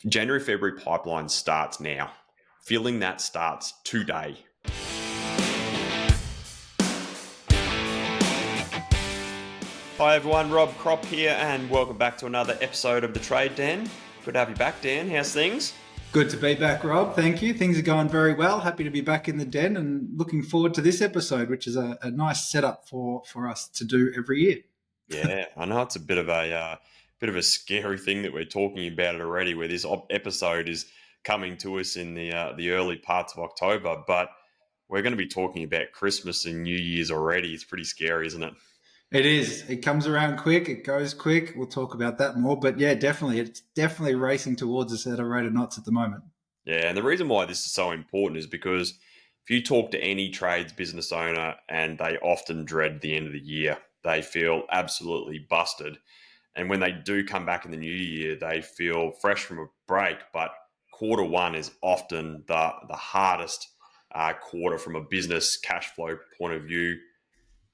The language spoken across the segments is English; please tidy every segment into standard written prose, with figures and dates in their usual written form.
January, February pipeline starts now. Filling that starts today. Hi everyone, Rob Crop here, and welcome back to another episode of The Trade Den. Good to have you back, Dan. How's things? Good to be back, Rob. Thank you. Things are going very well. Happy to be back in the den and looking forward to this episode, which is a nice setup for us to do every year. Yeah, I know it's a bit of a scary thing that we're talking about it already, where this episode is coming to us in the early parts of October, but we're going to be talking about Christmas and New Year's already. It's pretty scary, isn't it? It is. It comes around quick. It goes quick. We'll talk about that more. But yeah, definitely. It's definitely racing towards us at a rate of knots at the moment. Yeah, and the reason why this is so important is because if you talk to any trades business owner, and they often dread the end of the year, they feel absolutely busted. And when they do come back in the new year, they feel fresh from a break. But quarter one is often the hardest quarter from a business cash flow point of view,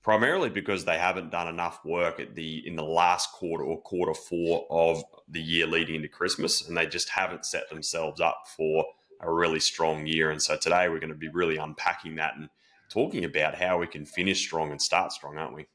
primarily because they haven't done enough work in the last quarter or quarter four of the year leading into Christmas, and they just haven't set themselves up for a really strong year. And so today we're going to be really unpacking that and talking about how we can finish strong and start strong, aren't we?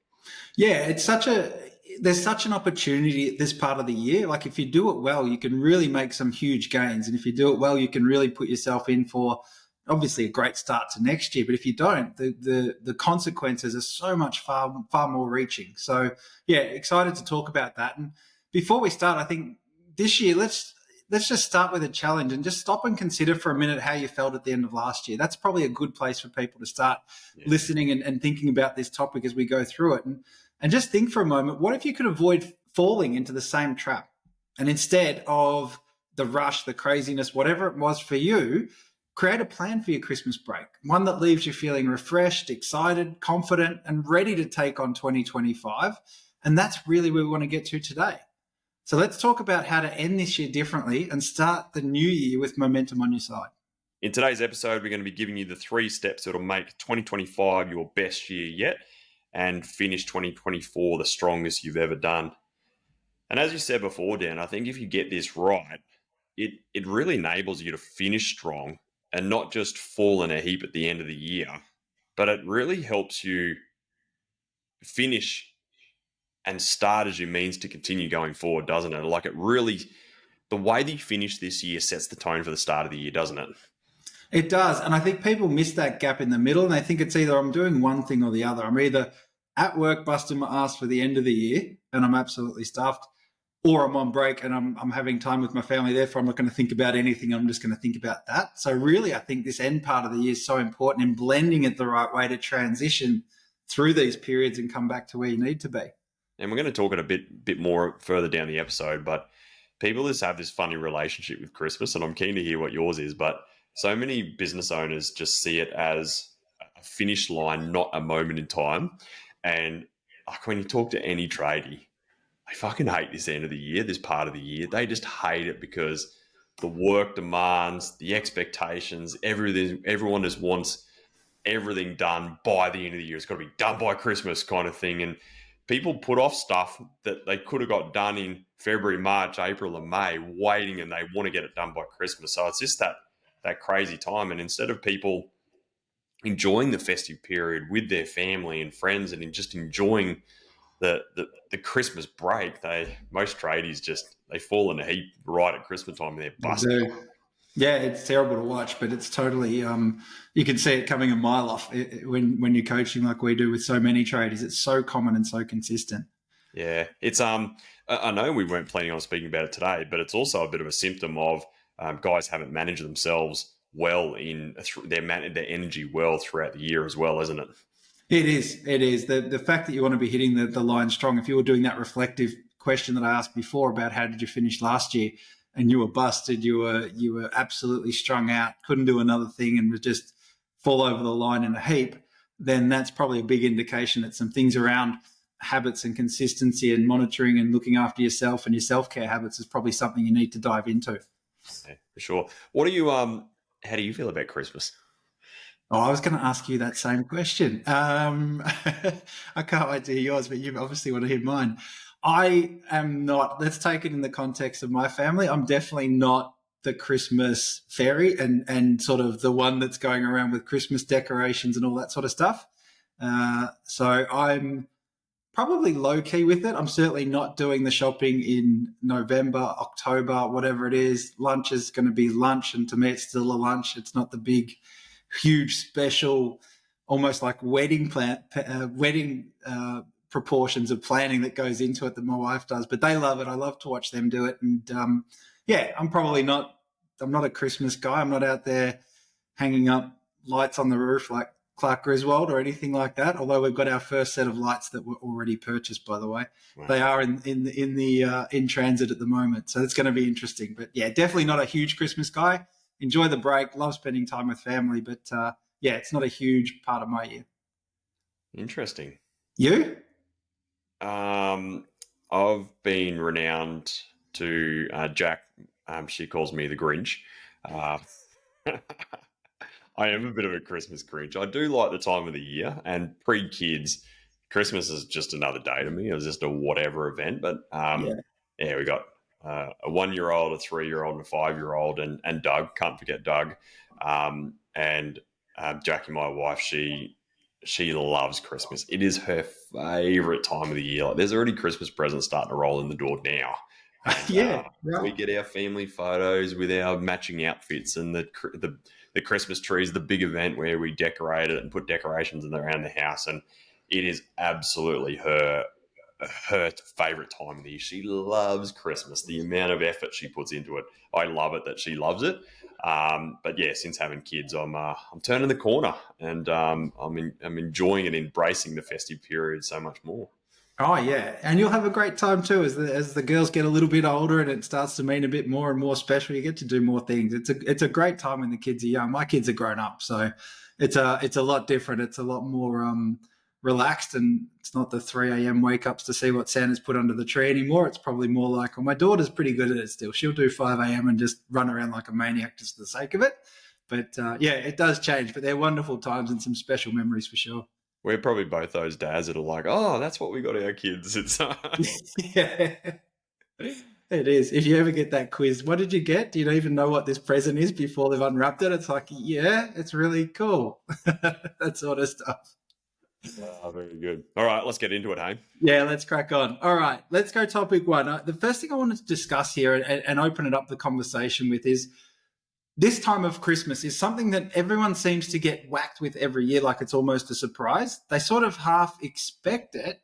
Yeah, there's such an opportunity at this part of the year. Like if you do it well, you can really make some huge gains. And if you do it well, you can really put yourself in for obviously a great start to next year. But if you don't, the consequences are so much far more reaching. So yeah, excited to talk about that. And before we start, I think this year let's just start with a challenge and just stop and consider for a minute how you felt at the end of last year. That's probably a good place for people to start listening and thinking about this topic as we go through it. And just think for a moment, what if you could avoid falling into the same trap? And instead of the rush, the craziness, whatever it was for you, create a plan for your Christmas break, one that leaves you feeling refreshed, excited, confident, and ready to take on 2025. And that's really where we want to get to today. So let's talk about how to end this year differently and start the new year with momentum on your side. In today's episode, we're going to be giving you the 3 steps that will make 2025 your best year yet and finish 2024 the strongest you've ever done. And as you said before, Dan, I think if you get this right, it really enables you to finish strong and not just fall in a heap at the end of the year, but it really helps you finish and start as your means to continue going forward, doesn't it? Like it really, the way that you finish this year sets the tone for the start of the year, doesn't it? It does. And I think people miss that gap in the middle and they think it's either I'm doing one thing or the other. I'm either at work busting my ass for the end of the year and I'm absolutely stuffed, or I'm on break and I'm having time with my family. Therefore, I'm not going to think about anything. I'm just going to think about that. So really, I think this end part of the year is so important in blending it the right way to transition through these periods and come back to where you need to be. And we're going to talk it a bit more further down the episode, but people just have this funny relationship with Christmas, and I'm keen to hear what yours is. But so many business owners just see it as a finish line, not a moment in time. And like when you talk to any tradie, they fucking hate this end of the year, this part of the year. They just hate it because the work demands, the expectations, everyone just wants everything done by the end of the year. It's got to be done by Christmas kind of thing. And people put off stuff that they could have got done in February, March, April, and May, waiting, and they want to get it done by Christmas. So it's just that crazy time. And instead of people enjoying the festive period with their family and friends and just enjoying the Christmas break, most tradies they fall in a heap right at Christmas time and they're busted. Yeah, it's terrible to watch, but it's totally you can see it coming a mile off when you're coaching like we do with so many traders. It's so common and so consistent. Yeah, it's I know we weren't planning on speaking about it today, but it's also a bit of a symptom of guys haven't managed themselves well in their energy well throughout the year as well, isn't it? It is. The fact that you want to be hitting the line strong, if you were doing that reflective question that I asked before about how did you finish last year and you were busted, you were absolutely strung out, couldn't do another thing and was just fall over the line in a heap, then that's probably a big indication that some things around habits and consistency and monitoring and looking after yourself and your self-care habits is probably something you need to dive into. Yeah, for sure. What do you how do you feel about Christmas? Oh, I was going to ask you that same question. I can't wait to hear yours, but you obviously want to hear mine. I am not, let's take it in the context of my family. I'm definitely not the Christmas fairy and sort of the one that's going around with Christmas decorations and all that sort of stuff. So I'm probably low key with it. I'm certainly not doing the shopping in November, October, whatever it is. Lunch is going to be lunch, and to me, it's still a lunch. It's not the big, huge, special, almost like wedding proportions of planning that goes into it that my wife does. But they love it. I love to watch them do it. And yeah, I'm not a Christmas guy. I'm not out there hanging up lights on the roof like Clark Griswold or anything like that. Although we've got our first set of lights that were already purchased, by the way. Wow. They are in transit at the moment, so it's going to be interesting. But yeah, definitely not a huge Christmas guy. Enjoy the break, love spending time with family, but yeah, it's not a huge part of my year. Interesting. You? I've been renowned to Jack. She calls me the Grinch. I am a bit of a Christmas Grinch. I do like the time of the year, and pre-kids, Christmas is just another day to me. It was just a whatever event. But yeah, we got a 1-year-old, a 3-year-old, and a 5-year-old, and Doug. Can't forget Doug. And Jackie, my wife, she loves Christmas. It is her favorite time of the year. Like, there's already Christmas presents starting to roll in the door now. And, we get our family photos with our matching outfits, and the Christmas tree is the big event where we decorate it and put decorations around the house, and it is absolutely her favorite time of the year. She loves Christmas. The amount of effort she puts into it, I love it that she loves it. But yeah, since having kids, I'm turning the corner, and I'm enjoying and embracing the festive period so much more. Oh yeah, and you'll have a great time too as the girls get a little bit older and it starts to mean a bit more and more special. You get to do more things. It's a great time when the kids are young. My kids are grown up, so it's a lot different. It's a lot more relaxed, and it's not the 3 a.m. wake ups to see what Santa's put under the tree anymore. It's probably more like, well, my daughter's pretty good at it still. She'll do 5 a.m. and just run around like a maniac just for the sake of it. But yeah, it does change. But they're wonderful times and some special memories for sure. We're probably both those dads that are like, oh, that's what we got our kids. It's yeah, it is. If you ever get that quiz, what did you get? Do you even know what this present is before they've unwrapped it? It's like, yeah, it's really cool. That sort of stuff. Oh, very good. All right, let's get into it, hey? Yeah, let's crack on. All right, let's go topic one. The first thing I wanted to discuss here and open it up the conversation with is this time of Christmas is something that everyone seems to get whacked with every year, like it's almost a surprise. They sort of half expect it,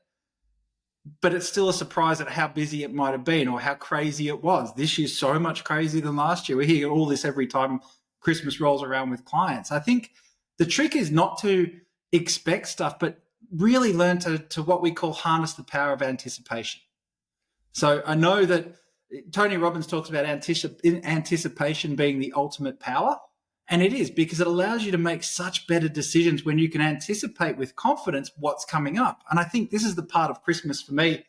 but it's still a surprise at how busy it might have been or how crazy it was. This year's so much crazier than last year. We hear all this every time Christmas rolls around with clients. I think the trick is not to expect stuff, but really learn to what we call harness the power of anticipation. So I know that Tony Robbins talks about anticipation being the ultimate power. And it is, because it allows you to make such better decisions when you can anticipate with confidence what's coming up. And I think this is the part of Christmas for me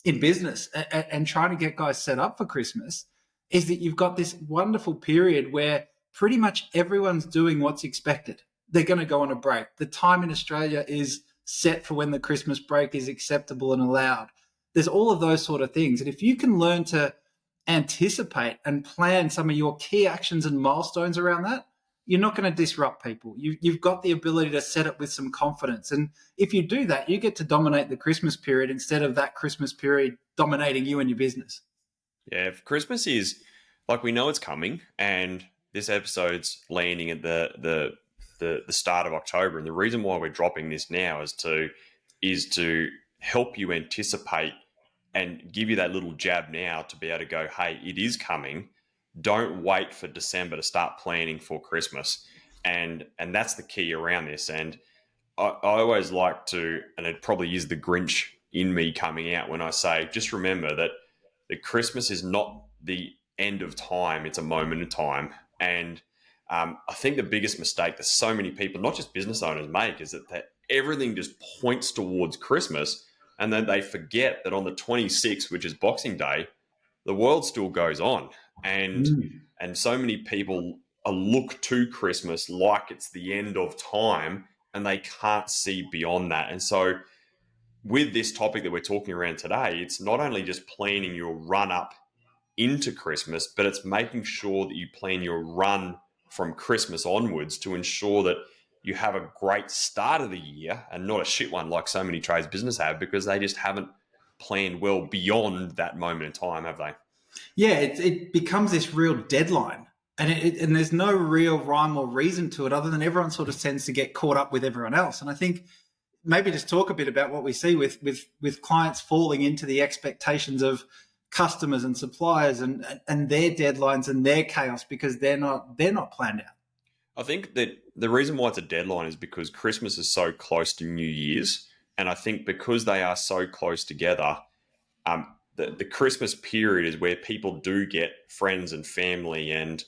in business and trying to get guys set up for Christmas, is that you've got this wonderful period where pretty much everyone's doing what's expected. They're going to go on a break. The time in Australia is set for when the Christmas break is acceptable and allowed. There's all of those sort of things. And if you can learn to anticipate and plan some of your key actions and milestones around that, you're not going to disrupt people. You've got the ability to set it with some confidence. And if you do that, you get to dominate the Christmas period instead of that Christmas period dominating you and your business. Yeah, if Christmas is, like, we know it's coming, and this episode's landing at the start of October. And the reason why we're dropping this now is to help you anticipate and give you that little jab now to be able to go, hey, it is coming. Don't wait for December to start planning for Christmas. And that's the key around this. And I always like to, and it probably is the Grinch in me coming out when I say, just remember that Christmas is not the end of time. It's a moment in time. And I think the biggest mistake that so many people, not just business owners, make is that everything just points towards Christmas. And then they forget that on the 26th, which is Boxing Day, the world still goes on. And so many people look to Christmas like it's the end of time, and they can't see beyond that. And so with this topic that we're talking around today, it's not only just planning your run up into Christmas, but it's making sure that you plan your run from Christmas onwards to ensure that you have a great start of the year and not a shit one like so many trades business have, because they just haven't planned well beyond that moment in time, have they? Yeah, it becomes this real deadline, and there's no real rhyme or reason to it other than everyone sort of tends to get caught up with everyone else. And I think maybe just talk a bit about what we see with clients falling into the expectations of customers and suppliers and their deadlines and their chaos because they're not planned out. I think that the reason why it's a deadline is because Christmas is so close to New Year's. And I think because they are so close together, the Christmas period is where people do get friends and family, and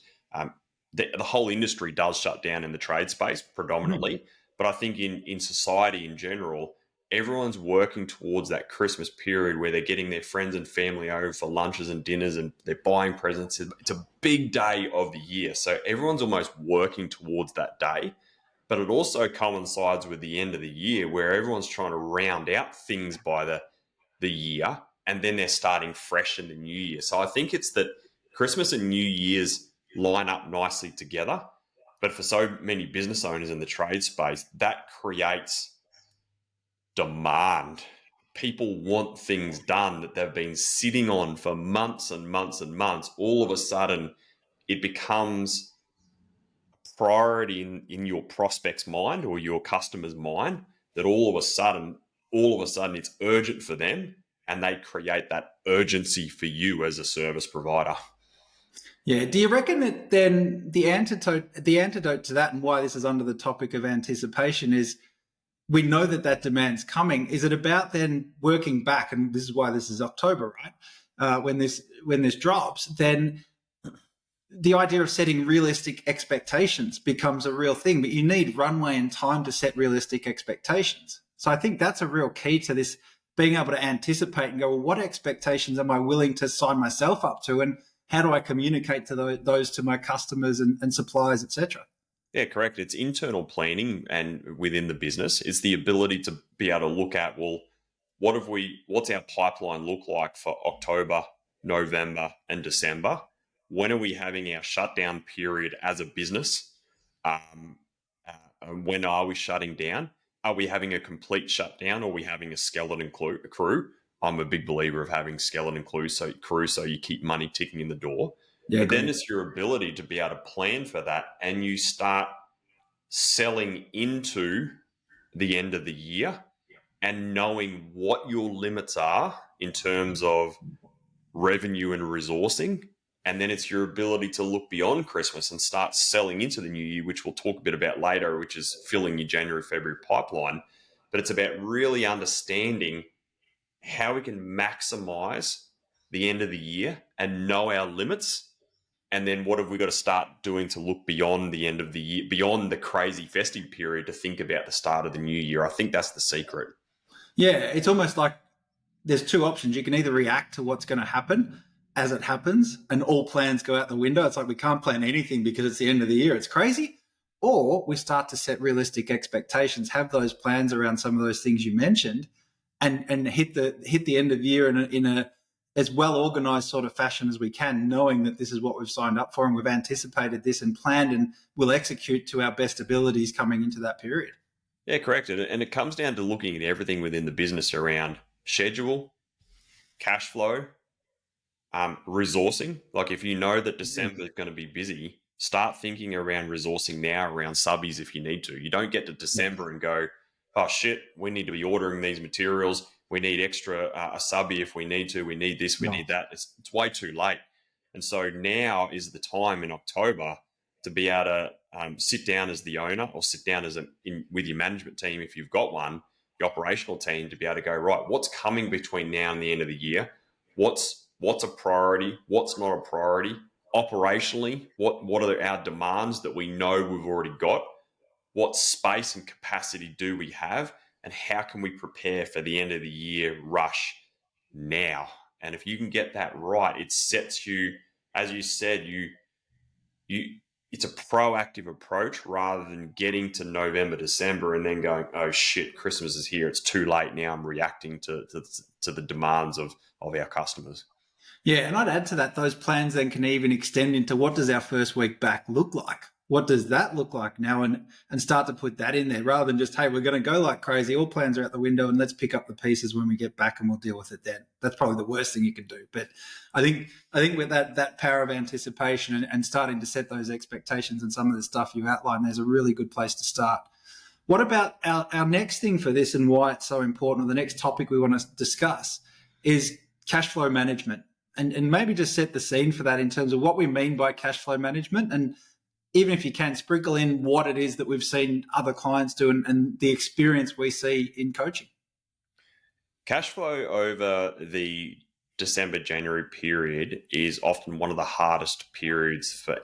the whole industry does shut down in the trade space predominantly. But I think in society in general, everyone's working towards that Christmas period where they're getting their friends and family over for lunches and dinners and they're buying presents. It's a big day of the year. So everyone's almost working towards that day. But it also coincides with the end of the year where everyone's trying to round out things by the year, and then they're starting fresh in the new year. So I think it's that Christmas and New Year's line up nicely together. But for so many business owners in the trade space, that creates demand. People want things done that they've been sitting on for months and months and months. All of a sudden, it becomes priority in your prospect's mind or your customer's mind that all of a sudden it's urgent for them, and they create that urgency for you as a service provider. Yeah. Do you reckon that then the antidote to that, and why this is under the topic of anticipation, is we know that demand's coming? Is it about then working back, and this is why this is October, right? When this drops, then the idea of setting realistic expectations becomes a real thing, but you need runway and time to set realistic expectations. So I think that's a real key to this, being able to anticipate and go, well, what expectations am I willing to sign myself up to, and how do I communicate to those to my customers and suppliers, etc.? Yeah, correct. It's internal planning, and within the business, it's the ability to be able to look at, well, what's our pipeline look like for October, November, and December? When are we having our shutdown period as a business? When are we shutting down? Are we having a complete shutdown, or are we having a skeleton crew? I'm a big believer of having skeleton crew, so you keep money ticking in the door. Yeah, but then great. it's your ability to be able to plan for that, and you start selling into the end of the year and knowing what your limits are in terms of revenue and resourcing. And then it's your ability to look beyond Christmas and start selling into the new year, which we'll talk a bit about later, which is filling your January, February pipeline. But it's about really understanding how we can maximize the end of the year and know our limits. And then what have we got to start doing to look beyond the end of the year, beyond the crazy festive period, to think about the start of the new year? I think that's the secret. Yeah, it's almost like there's two options. You can either react to what's going to happen as it happens and all plans go out the window. It's like we can't plan anything because it's the end of the year. It's crazy. Or we start to set realistic expectations, have those plans around some of those things you mentioned, and hit the end of year in a as well organized sort of fashion as we can, knowing that this is what we've signed up for and we've anticipated this and planned and will execute to our best abilities coming into that period. Yeah, correct. And it comes down to looking at everything within the business around schedule, cash flow, resourcing. Like if you know that December is going to be busy, start thinking around resourcing now around subbies if you need to. You don't get to December and go, oh shit, we need to be ordering these materials. We need extra a subby if we need to. We need this, we need that. It's way too late. And so now is the time in October to be able to sit down as the owner, or sit down with your management team if you've got one, your operational team, to be able to go, right, what's coming between now and the end of the year? What's a priority? What's not a priority? Operationally, what are our demands that we know we've already got? What space and capacity do we have? And how can we prepare for the end of the year rush now? And if you can get that right, it sets you, as you said, it's a proactive approach rather than getting to November, December and then going, oh shit, Christmas is here. It's too late now. I'm reacting to the demands of our customers. Yeah, and I'd add to that, those plans then can even extend into what does our first week back look like? What does that look like now? And start to put that in there rather than just, hey, we're going to go like crazy. All plans are out the window and let's pick up the pieces when we get back and we'll deal with it then. That's probably the worst thing you can do. But I think with that power of anticipation and starting to set those expectations and some of the stuff you outlined, there's a really good place to start. What about our next thing for this and why it's so important, or the next topic we want to discuss is cash flow management? And maybe just set the scene for that in terms of what we mean by cash flow management. And even if you can, sprinkle in what it is that we've seen other clients do and the experience we see in coaching. Cash flow over the December, January period is often one of the hardest periods for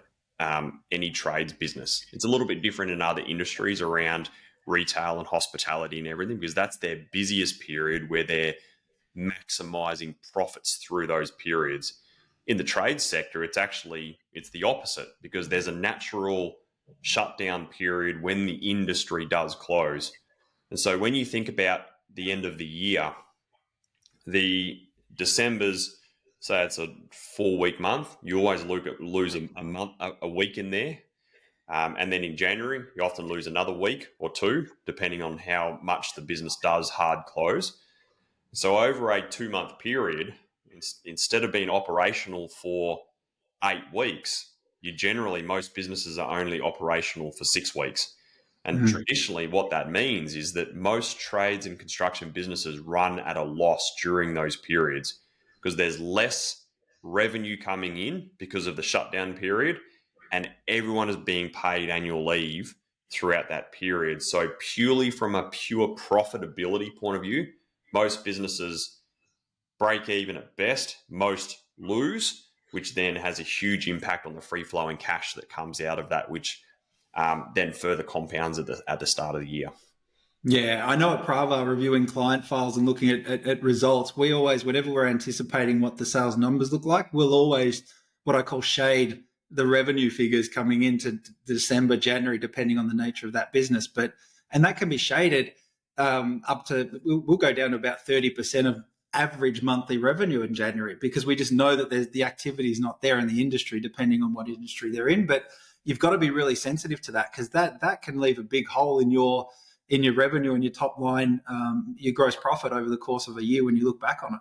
any trades business. It's a little bit different in other industries around retail and hospitality and everything, because that's their busiest period where they're maximizing profits through those periods. In the trade sector, it's the opposite, because there's a natural shutdown period when the industry does close. And so when you think about the end of the year, the December's, say it's a 4-week month, you always lose a week in there. And then in January, you often lose another week or two, depending on how much the business does hard close. So over a 2-month period, instead of being operational for 8 weeks, most businesses are only operational for 6 weeks. And traditionally, what that means is that most trades and construction businesses run at a loss during those periods because there's less revenue coming in because of the shutdown period, and everyone is being paid annual leave throughout that period. So purely from a pure profitability point of view, most businesses break even at best, most lose, which then has a huge impact on the free flowing cash that comes out of that, which then further compounds at the start of the year. Yeah, I know at Pravar, reviewing client files and looking at results, we always, whenever we're anticipating what the sales numbers look like, we'll always, what I call, shade the revenue figures coming into December, January, depending on the nature of that business. And that can be shaded up to, we'll go down to about 30% of average monthly revenue in January, because we just know that the activity is not there in the industry, depending on what industry they're in. But you've got to be really sensitive to that, because that can leave a big hole in your revenue and your top line, your gross profit over the course of a year when you look back on it.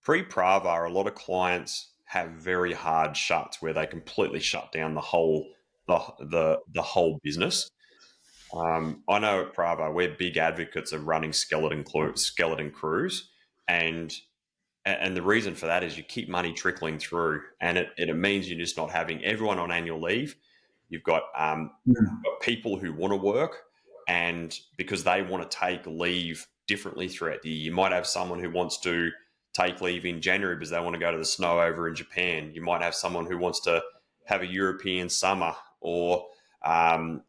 Pre-Pravar, a lot of clients have very hard shuts where they completely shut down the whole business. I know at Pravar, we're big advocates of running skeleton crews, and the reason for that is you keep money trickling through, and it means you're just not having everyone on annual leave. You've got people who want to work, and because they want to take leave differently throughout the year. You might have someone who wants to take leave in January because they want to go to the snow over in Japan. You might have someone who wants to have a European summer, or go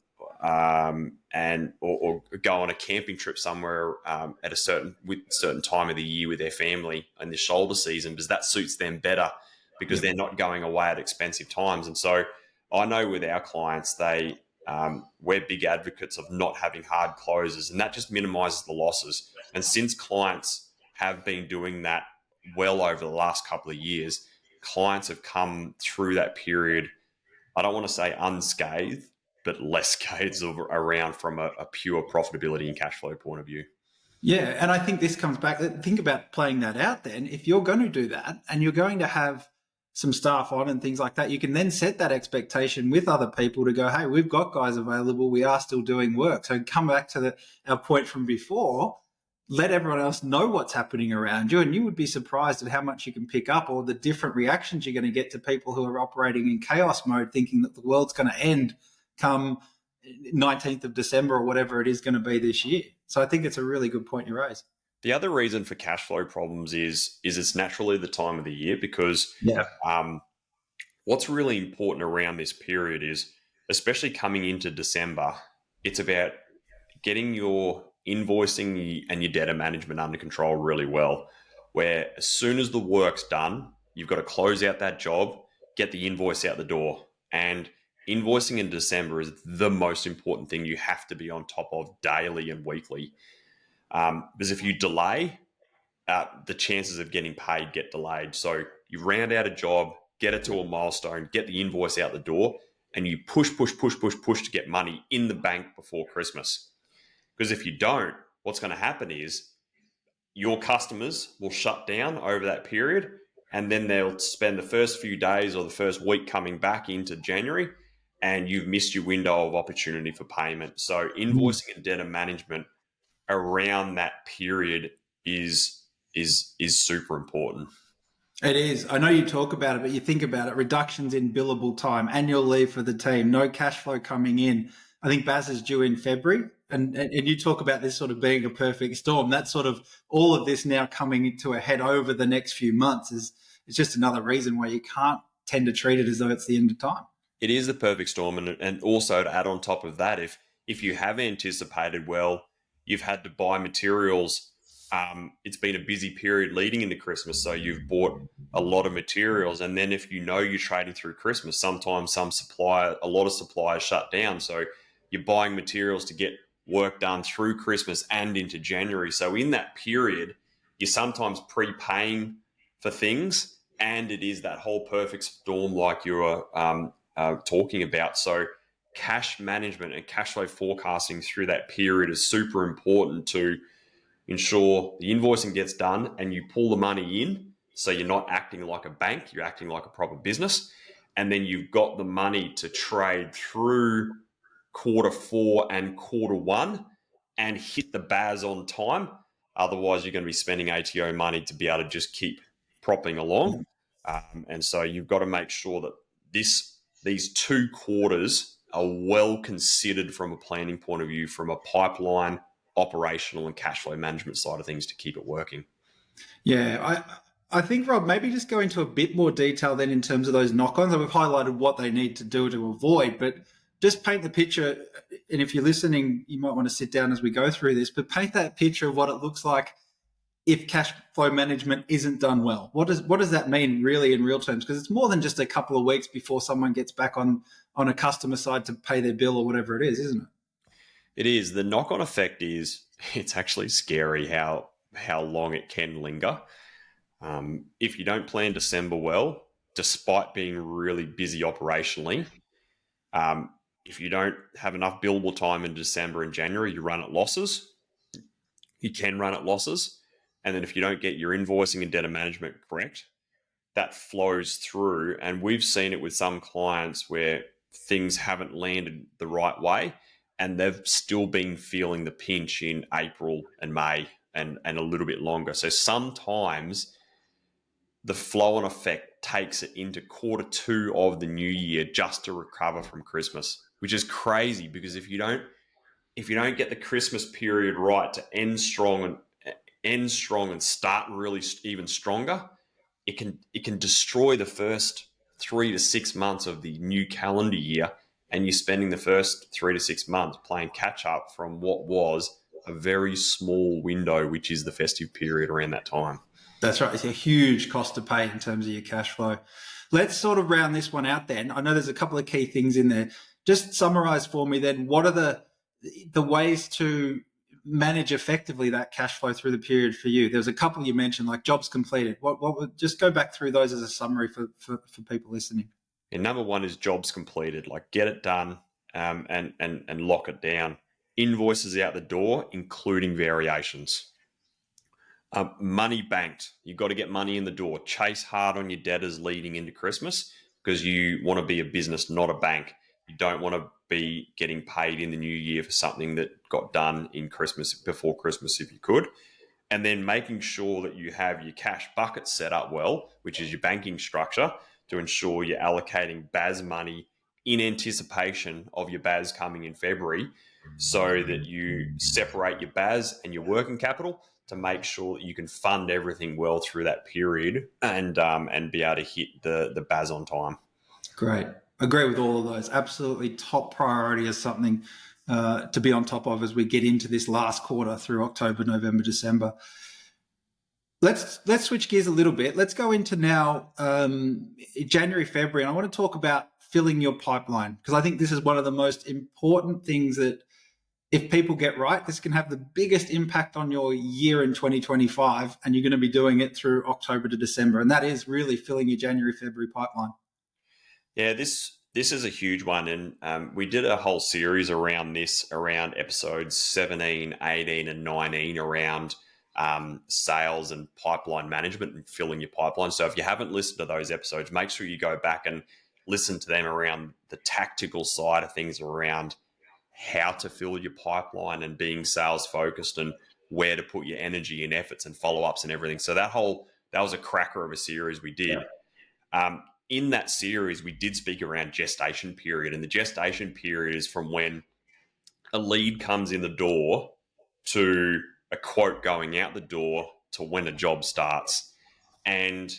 on a camping trip somewhere at a certain time of the year with their family in the shoulder season, because that suits them better, because they're not going away at expensive times. And so I know with our clients, we're big advocates of not having hard closes, and that just minimizes the losses. And since clients have been doing that well over the last couple of years, clients have come through that period, I don't want to say unscathed, but less scathed around from a pure profitability and cash flow point of view. Yeah, and I think this comes back, think about playing that out then. If you're going to do that and you're going to have some staff on and things like that, you can then set that expectation with other people to go, hey, we've got guys available, we are still doing work. So come back to our point from before, let everyone else know what's happening around you, and you would be surprised at how much you can pick up, or the different reactions you're going to get to people who are operating in chaos mode, thinking that the world's going to end come 19th of December or whatever it is going to be this year. So I think it's a really good point you raise. The other reason for cash flow problems is it's naturally the time of the year, because what's really important around this period is, especially coming into December, it's about getting your invoicing and your debtor management under control really well, where as soon as the work's done, you've got to close out that job, get the invoice out the door. And invoicing in December is the most important thing you have to be on top of daily and weekly. Because if you delay, the chances of getting paid get delayed. So you round out a job, get it to a milestone, get the invoice out the door, and you push to get money in the bank before Christmas. Because if you don't, what's going to happen is your customers will shut down over that period, and then they'll spend the first few days or the first week coming back into January, and you've missed your window of opportunity for payment. So invoicing and debtor management around that period is super important. It is. I know you talk about it, but you think about it, reductions in billable time, annual leave for the team, no cash flow coming in. I think Baz is due in February. And you talk about this sort of being a perfect storm. That's sort of all of this now coming to a head over the next few months is just another reason why you can't tend to treat it as though it's the end of time. It is the perfect storm. And also to add on top of that, if you have anticipated well, you've had to buy materials. It's been a busy period leading into Christmas, so you've bought a lot of materials. And then if you know you're trading through Christmas, sometimes a lot of suppliers shut down. So you're buying materials to get work done through Christmas and into January. So in that period, you're sometimes prepaying for things, and it is that whole perfect storm like you were talking about. So cash management and cash flow forecasting through that period is super important to ensure the invoicing gets done and you pull the money in, so you're not acting like a bank, you're acting like a proper business. And then you've got the money to trade through Q4 and Q1 and hit the BAS on time. Otherwise, you're going to be spending ATO money to be able to just keep propping along. And so you've got to make sure that these 2 quarters are well considered from a planning point of view, from a pipeline, operational and cash flow management side of things to keep it working. Yeah, I think, Rob, maybe just go into a bit more detail then in terms of those knock-ons. We've highlighted what they need to do to avoid, but just paint the picture. And if you're listening, you might want to sit down as we go through this, but paint that picture of what it looks like if cash flow management isn't done well. What does that mean really in real terms? Because it's more than just a couple of weeks before someone gets back on a customer side to pay their bill or whatever it is, isn't it? It is. The knock-on effect is it's actually scary how long it can linger. If you don't plan December well, despite being really busy operationally, if you don't have enough billable time in December and January, you run at losses. You can run at losses. And then if you don't get your invoicing and data management correct, that flows through. And we've seen it with some clients where things haven't landed the right way, and they've still been feeling the pinch in April and May and a little bit longer. So sometimes the flow-on effect takes it into Q2 of the new year just to recover from Christmas, which is crazy, because if you don't get the Christmas period right to end strong and start really even stronger, it can destroy the first 3 to 6 months of the new calendar year, and you're spending the first 3 to 6 months playing catch up from what was a very small window, which is the festive period around that time. That's right. It's a huge cost to pay in terms of your cash flow. Let's sort of round this one out then. I know there's a couple of key things in there. Just summarize for me then, what are the ways to manage effectively that cash flow through the period for you? There's a couple you mentioned, like jobs completed. What just go back through those as a summary for people listening. And number one is jobs completed, like get it done and lock it down. Invoices out the door, including variations. Money banked. You've got to get money in the door. Chase hard on your debtors leading into Christmas, because you want to be a business, not a bank. You don't want to be getting paid in the new year for something that got done in Christmas, before Christmas if you could. And then making sure that you have your cash bucket set up well, which is your banking structure, to ensure you're allocating BAS money in anticipation of your BAS coming in February, so that you separate your BAS and your working capital to make sure that you can fund everything well through that period and be able to hit the BAS on time. Great. Agree with all of those. Absolutely top priority as something to be on top of as we get into this last quarter through October, November, December. Let's switch gears a little bit. Let's go into now January, February, and I want to talk about filling your pipeline, because I think this is one of the most important things that if people get right, this can have the biggest impact on your year in 2025, and you're going to be doing it through October to December. And that is really filling your January, February pipeline. Yeah, this is a huge one, and we did a whole series around this, around episodes 17, 18, and 19, around sales and pipeline management and filling your pipeline. So if you haven't listened to those episodes, make sure you go back and listen to them around the tactical side of things, around how to fill your pipeline and being sales focused, and where to put your energy and efforts and follow-ups and everything. So that was a cracker of a series we did. In that series, we did speak around gestation period, and the gestation period is from when a lead comes in the door to a quote going out the door to when a job starts. And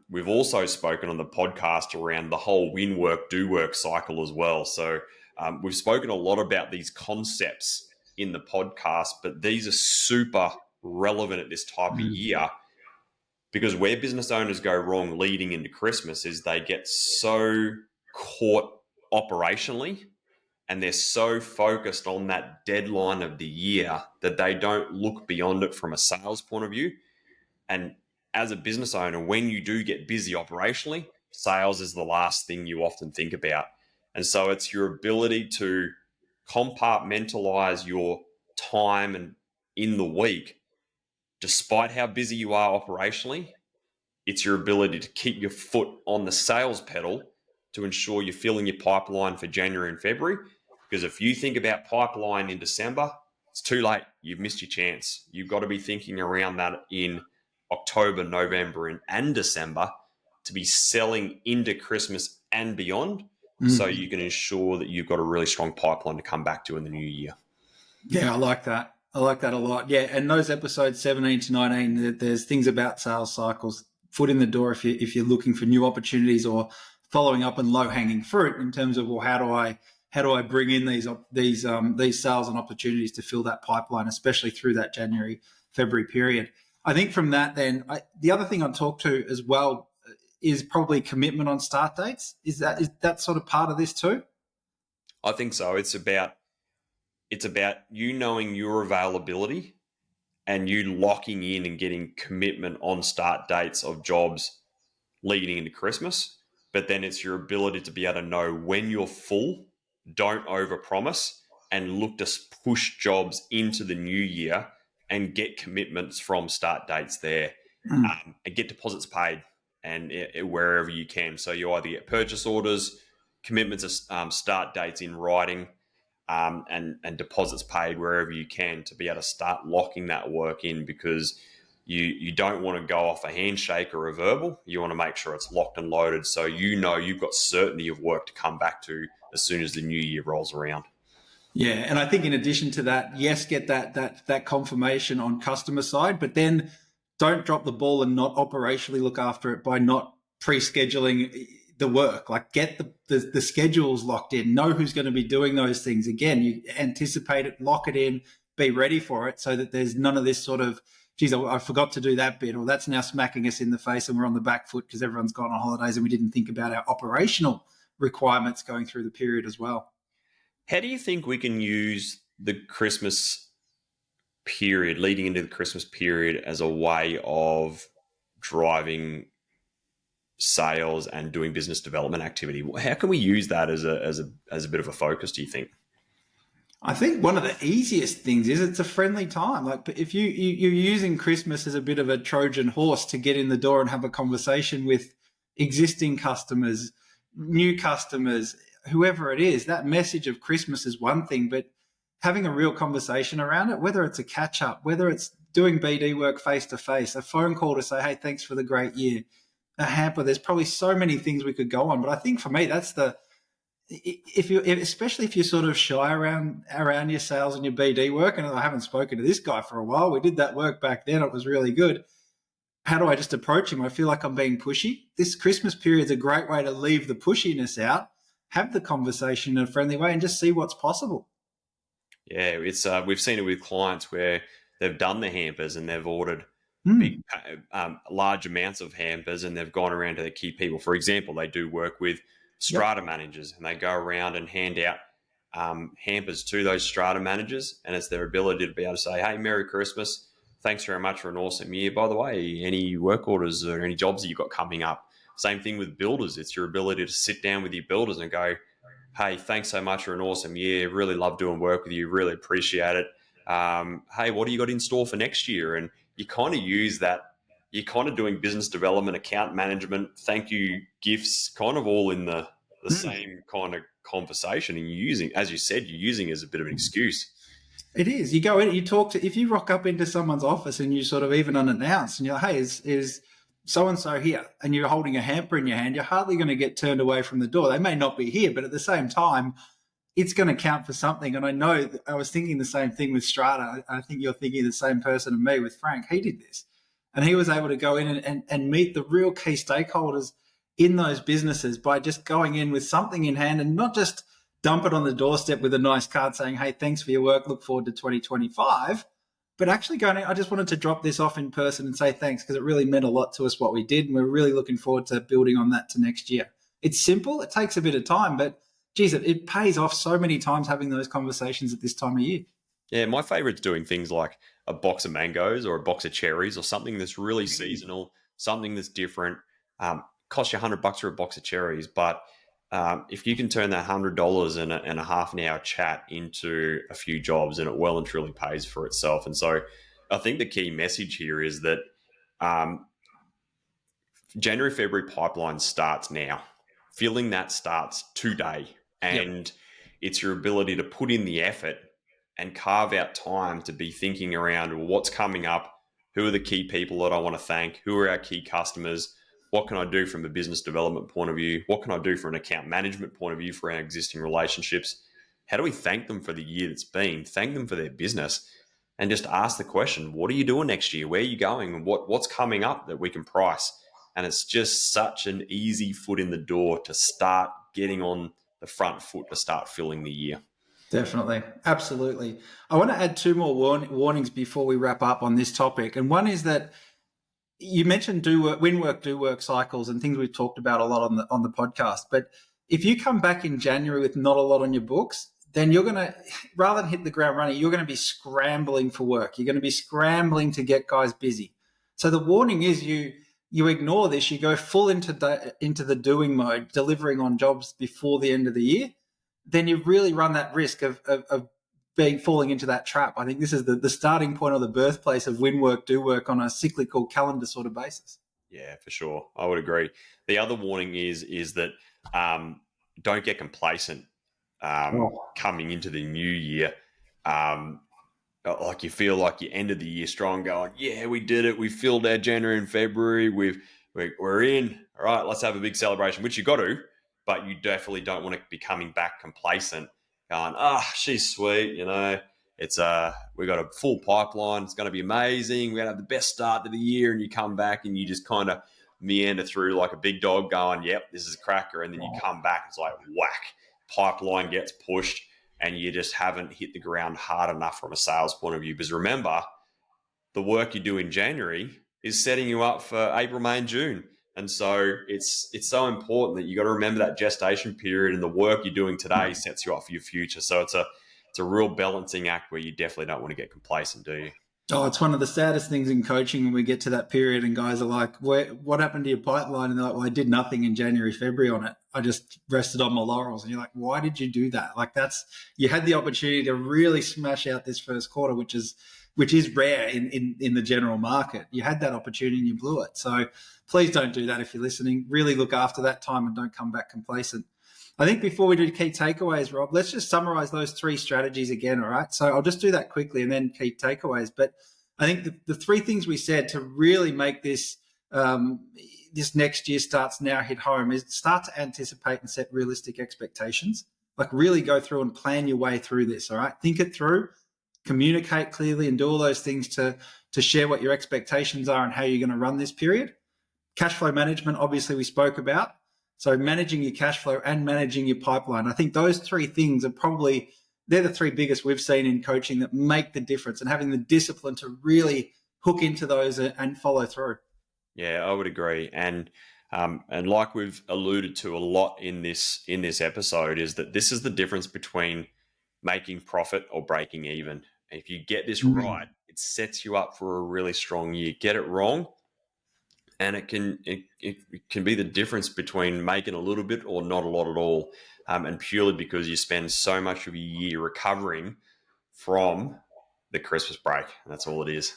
we've also spoken on the podcast around the whole win work, do work cycle as well. So we've spoken a lot about these concepts in the podcast, but these are super relevant at this type of year, because where business owners go wrong leading into Christmas is they get so caught operationally, and they're so focused on that deadline of the year that they don't look beyond it from a sales point of view. And as a business owner, when you do get busy operationally, sales is the last thing you often think about. And so it's your ability to compartmentalize your time and in the week, despite how busy you are operationally. It's your ability to keep your foot on the sales pedal to ensure you're filling your pipeline for January and February. Because if you think about pipeline in December, it's too late. You've missed your chance. You've got to be thinking around that in October, November, and December to be selling into Christmas and beyond, so you can ensure that you've got a really strong pipeline to come back to in the new year. Yeah, I like that. I like that a lot. Yeah, and those episodes 17 to 19, there's things about sales cycles, foot in the door if you're looking for new opportunities, or following up on low hanging fruit in terms of, well, how do I bring in these sales and opportunities to fill that pipeline, especially through that January, February period. I think from that, then the other thing I'd talk to as well is probably commitment on start dates. Is that sort of part of this too? I think so. It's about you knowing your availability and you locking in and getting commitment on start dates of jobs leading into Christmas. But then it's your ability to be able to know when you're full, don't overpromise, and look to push jobs into the new year and get commitments from start dates there, and get deposits paid and wherever you can. So you either get purchase orders, commitments of start dates in writing, and deposits paid wherever you can, to be able to start locking that work in, because you don't want to go off a handshake or a verbal. You want to make sure it's locked and loaded, so you've got certainty of work to come back to as soon as the new year rolls around. Yeah, and I think in addition to that, yes, get that confirmation on customer side, but then don't drop the ball and not operationally look after it by not pre-scheduling the work. Like, get the schedules locked in, know who's going to be doing those things. Again, you anticipate it, lock it in, be ready for it, so that there's none of this sort of, geez, I forgot to do that bit, or that's now smacking us in the face and we're on the back foot because everyone's gone on holidays and we didn't think about our operational requirements going through the period as well. How do you think we can use the Christmas period, leading into the Christmas period, as a way of driving sales and doing business development activity? How can we use that as a bit of a focus, do you think? I think one of the easiest things is it's a friendly time. Like, if you're using Christmas as a bit of a Trojan horse to get in the door and have a conversation with existing customers, new customers, whoever it is, that message of Christmas is one thing, but having a real conversation around it, whether it's a catch up, whether it's doing BD work face to face, a phone call to say, hey, thanks for the great year, a hamper, there's probably so many things we could go on. But I think for me, that's especially if you're sort of shy around your sales and your BD work, and I haven't spoken to this guy for a while. We did that work back then. It was really good. How do I just approach him? I feel like I'm being pushy. This Christmas period is a great way to leave the pushiness out, have the conversation in a friendly way, and just see what's possible. Yeah, it's we've seen it with clients where they've done the hampers and they've ordered big, large amounts of hampers, and they've gone around to the key people. For example, they do work with strata managers, and they go around and hand out hampers to those strata managers, and it's their ability to be able to say, hey, Merry Christmas. Thanks very much for an awesome year. By the way, any work orders or any jobs that you've got coming up? Same thing with builders. It's your ability to sit down with your builders and go, hey, thanks so much for an awesome year. Really love doing work with you. Really appreciate it. Hey, what do you got in store for next year? And you kind of use that. You're kind of doing business development, account management, thank you gifts, kind of all in the same kind of conversation. And you're using, as you said, you're using it as a bit of an excuse. It is. You go in, you talk to, if you rock up into someone's office and you sort of even unannounced and you're like, hey, is so-and-so here? And you're holding a hamper in your hand, you're hardly going to get turned away from the door. They may not be here, but at the same time, it's going to count for something. And I know I was thinking the same thing with Strata. I think you're thinking the same person and me with Frank. He did this. And he was able to go in and meet the real key stakeholders in those businesses by just going in with something in hand and not just dump it on the doorstep with a nice card saying, hey, thanks for your work, look forward to 2025, but actually going, I just wanted to drop this off in person and say thanks because it really meant a lot to us what we did, and we're really looking forward to building on that to next year. It's simple, it takes a bit of time, but geez, it pays off so many times having those conversations at this time of year. Yeah, my favorite's doing things like a box of mangoes or a box of cherries or something that's really seasonal, something that's different. Costs you $100 for a box of cherries, but if you can turn that $100 and a half an hour chat into a few jobs, and it well and truly pays for itself. And so I think the key message here is that January, February pipeline starts now. Filling that starts today. And it's your ability to put in the effort and carve out time to be thinking around what's coming up, who are the key people that I want to thank, who are our key customers, what can I do from a business development point of view, what can I do from an account management point of view for our existing relationships, how do we thank them for the year that's been, thank them for their business, and just ask the question, what are you doing next year, where are you going, and what's coming up that we can price. And it's just such an easy foot in the door to start getting on the front foot to start filling the year. Definitely. Absolutely. I want to add two more warnings before we wrap up on this topic. And one is that you mentioned win work, do work cycles and things we've talked about a lot on the podcast. But if you come back in January with not a lot on your books, then you're going to, rather than hit the ground running, you're going to be scrambling for work. You're going to be scrambling to get guys busy. So the warning is you ignore this, you go full into the doing mode, delivering on jobs before the end of the year, then you really run that risk of falling into that trap. I think this is the starting point or the birthplace of win work, do work on a cyclical calendar sort of basis. Yeah, for sure. I would agree. The other warning is that don't get complacent coming into the new year. Like you feel like you ended the year strong going, yeah, we did it. We filled our January and February. We're in. All right, let's have a big celebration, which you got to. But you definitely don't want to be coming back complacent, going, she's sweet, it's we got a full pipeline, it's going to be amazing, we're going to have the best start to the year, and you come back and you just kind of meander through like a big dog going, yep, this is a cracker, and then you come back, it's like whack, pipeline gets pushed, and you just haven't hit the ground hard enough from a sales point of view. Because remember, the work you do in January is setting you up for April, May, and June. And so it's so important that you got to remember that gestation period, and the work you're doing today sets you up for your future. So it's a real balancing act where you definitely don't want to get complacent, do you? Oh, it's one of the saddest things in coaching when we get to that period and guys are like, what happened to your pipeline? And they're like, well, I did nothing in January, February on it. I just rested on my laurels. And you're like, why did you do that? Like you had the opportunity to really smash out this first quarter, which is rare in the general market. You had that opportunity and you blew it. So please don't do that if you're listening. Really look after that time and don't come back complacent. I think before we do key takeaways, Rob, let's just summarize those three strategies again, all right? So I'll just do that quickly and then key takeaways. But I think the three things we said to really make this this next year starts now hit home is start to anticipate and set realistic expectations. Like really go through and plan your way through this, all right? Think it through, communicate clearly, and do all those things to share what your expectations are and how you're going to run this period. Cash flow management, obviously, we spoke about. So managing your cash flow and managing your pipeline. I think those three things are they're the three biggest we've seen in coaching that make the difference, and having the discipline to really hook into those and follow through. Yeah, I would agree. And like we've alluded to a lot in this episode, is that this is the difference between making profit or breaking even. If you get this Mm. right, it sets you up for a really strong year. Get it wrong, and it can be the difference between making a little bit or not a lot at all, and purely because you spend so much of your year recovering from the Christmas break. And that's all it is.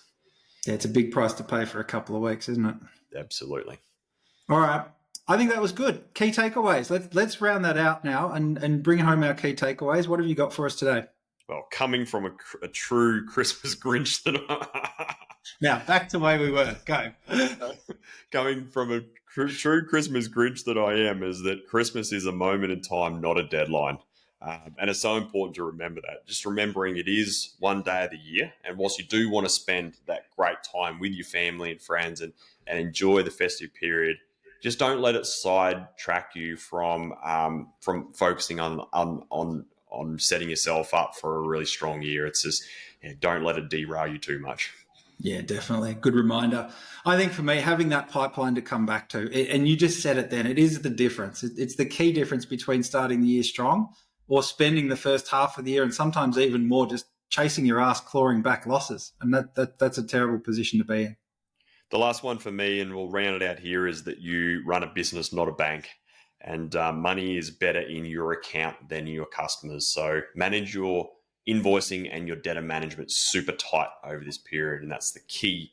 Yeah, it's a big price to pay for a couple of weeks, isn't it? Absolutely. All right. I think that was good. Key takeaways. Let's round that out now and bring home our key takeaways. What have you got for us today? Well, coming from a true Christmas Grinch that Now back to the way we were. Go. coming from a true Christmas Grinch that I am, is that Christmas is a moment in time, not a deadline. And it's so important to remember that. Just remembering it is one day of the year. And whilst you do want to spend that great time with your family and friends and enjoy the festive period, just don't let it sidetrack you from focusing on setting yourself up for a really strong year. It's just, don't let it derail you too much. Yeah, definitely. Good reminder. I think for me, having that pipeline to come back to, and you just said it then, it is the difference. It's the key difference between starting the year strong or spending the first half of the year and sometimes even more just chasing your ass, clawing back losses. And that's a terrible position to be in. The last one for me, and we'll round it out here, is that you run a business, not a bank. And money is better in your account than your customers. So manage your invoicing and your debtor management super tight over this period. And that's the key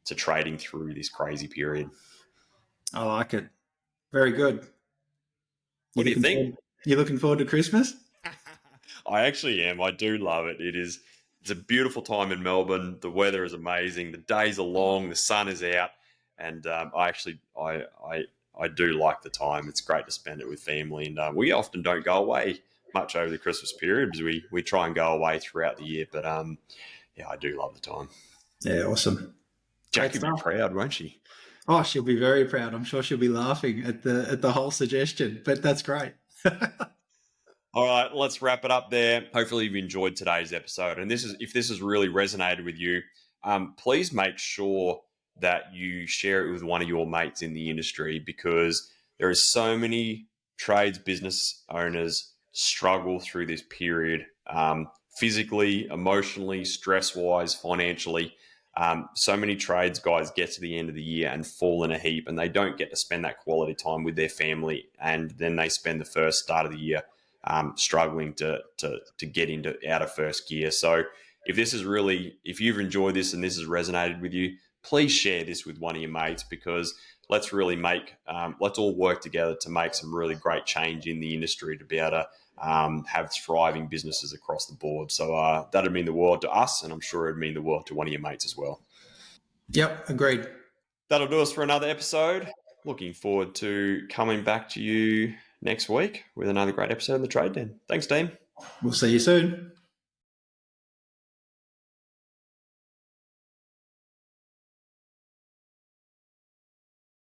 to trading through this crazy period. I like it. Very good. What do you think? You're looking forward to Christmas? I actually am. I do love it. It's a beautiful time in Melbourne. The weather is amazing. The days are long. The sun is out, and I do like the time. It's great to spend it with family, and we often don't go away much over the Christmas period because we try and go away throughout the year. But yeah, I do love the time. Yeah, awesome. Jackie will be proud, won't she? Oh, she'll be very proud. I'm sure she'll be laughing at the whole suggestion, but that's great. All right, let's wrap it up there. Hopefully, you've enjoyed today's episode. And if this has really resonated with you, please make sure that you share it with one of your mates in the industry, because there are so many trades business owners struggle through this period, physically, emotionally, stress-wise, financially. So many trades guys get to the end of the year and fall in a heap, and they don't get to spend that quality time with their family. And then they spend the first start of the year struggling to get out of first gear. So if you've enjoyed this and this has resonated with you, please share this with one of your mates, because let's all work together to make some really great change in the industry to be able to have thriving businesses across the board. So that'd mean the world to us, and I'm sure it'd mean the world to one of your mates as well. Yep, agreed. That'll do us for another episode. Looking forward to coming back to you next week with another great episode of the Trade Den. Thanks, team. We'll see you soon.